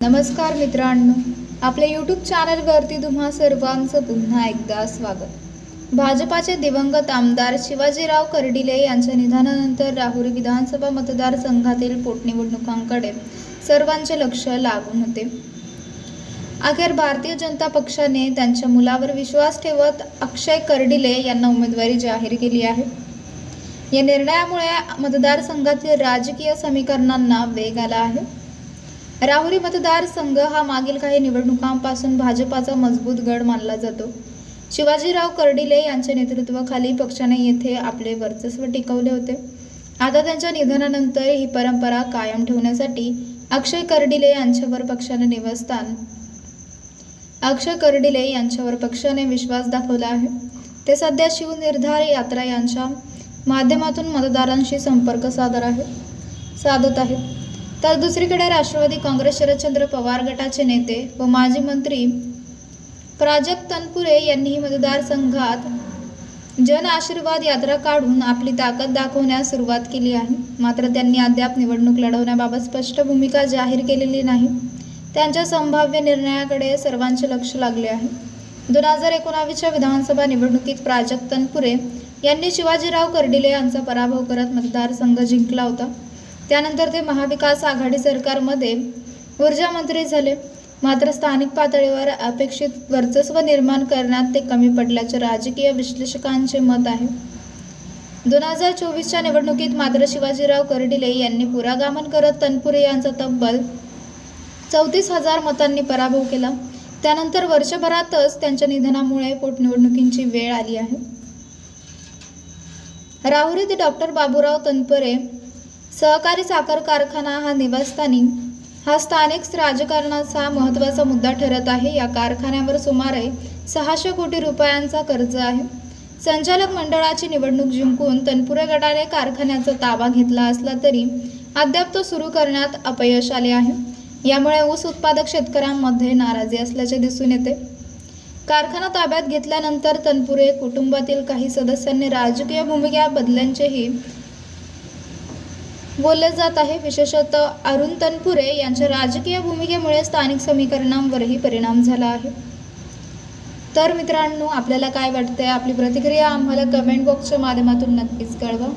नमस्कार मित्रांनो, आपल्या यूट्यूब चॅनलवरती तुम्हा सर्वांचं पुन्हा एकदा स्वागत। भाजपाचे दिवंगत आमदार शिवाजीराव कर्डिले यांच्या निधनानंतर राहुरी विधानसभा मतदारसंघातील पोटनिवडणुकांकडे सर्वांचे लक्ष लागून होते। अखेर भारतीय जनता पक्षाने त्यांच्या मुलावर विश्वास ठेवत अक्षय कर्डिले यांना उमेदवारी जाहीर केली आहे। या निर्णयामुळे मतदारसंघातील राजकीय समीकरणांना वेग आला आहे। राहुरी मतदारसंघ हा मागील काही निवडणुकांपासून भाजपाचा मजबूत गड मानला जातो। शिवाजीराव कर्डिले यांच्या नेतृत्वाखाली पक्षाने येथे आपले वर्चस्व टिकवले होते। आता त्यांच्या निधनानंतर ही परंपरा कायम ठेवण्यासाठी अक्षय कर्डिले यांच्यावर पक्षाने विश्वास दाखवला आहे। ते सध्या शिवनिर्धार यात्रा यांच्या माध्यमातून मतदारांशी संपर्क साधत आहेत। तर दुसरीकडे राष्ट्रवादी काँग्रेस शरदचंद्र पवार गटाचे नेते व माजी मंत्री प्राजक्त तनपुरे यांनीही मतदारसंघात जन आशीर्वाद यात्रा काढून आपली ताकद दाखवण्यास सुरुवात केली आहे। मात्र त्यांनी अद्याप निवडणूक लढवण्याबाबत स्पष्ट भूमिका जाहीर केलेली नाही। त्यांच्या संभाव्य निर्णयाकडे सर्वांचे लक्ष लागले आहे। 2019च्या विधानसभा निवडणुकीत प्राजक्त तनपुरे यांनी शिवाजीराव कर्डिले यांचा पराभव करत मतदारसंघ जिंकला होता। त्यानंतर ते महाविकास आघाडी सरकारमध्ये ऊर्जा मंत्री झाले। मात्र स्थानिक पातळीवर अपेक्षित वर्चस्व निर्माण करण्यात ते कमी पडल्याचे राजकीय विश्लेषकांचे मत आहे। 2024च्या निवडणुकीत मात्र शिवाजीराव कर्डिले यांनी पुरागमन करत तनपुरे यांचा तब्बल 34,000 मतांनी पराभव केला। त्यानंतर वर्षभरातच त्यांच्या निधनामुळे पोटनिवडणुकीची वेळ आली आहे। राहुरीत डॉक्टर बाबूराव तनपुरे सहकारी साखर कारखाना हा स्थानिक राजकारणाचा महत्त्वाचा मुद्दा ठरत आहे। या कारखान्यावर सुमारे 600 कोटी रुपयांचा कर्ज आहे। संचालक मंडळाची निवडणूक जिंकून तनपुरे गटाने कारखान्याचा ताबा घेतला असला तरी अद्याप तो सुरू करण्यात अपयश आले आहे। यामुळे ऊस उत्पादक शेतकऱ्यांमध्ये नाराजी असल्याचे दिसून येते। कारखाना ताब्यात घेतल्यानंतर तनपुरे कुटुंबातील काही सदस्यांनी राजकीय भूमिका बदलल्याचेही बोलले जात आहे। विशेषतः अरुण तनपुरे यांच्या राजकीय भूमिकेमुळे स्थानिक समीकरणांवरही परिणाम झाला आहे। तर मित्रांनो, आपल्याला काय वाटते? आपली प्रतिक्रिया आम्हाला कमेंट बॉक्सच्या माध्यमातून नक्कीच कळवा।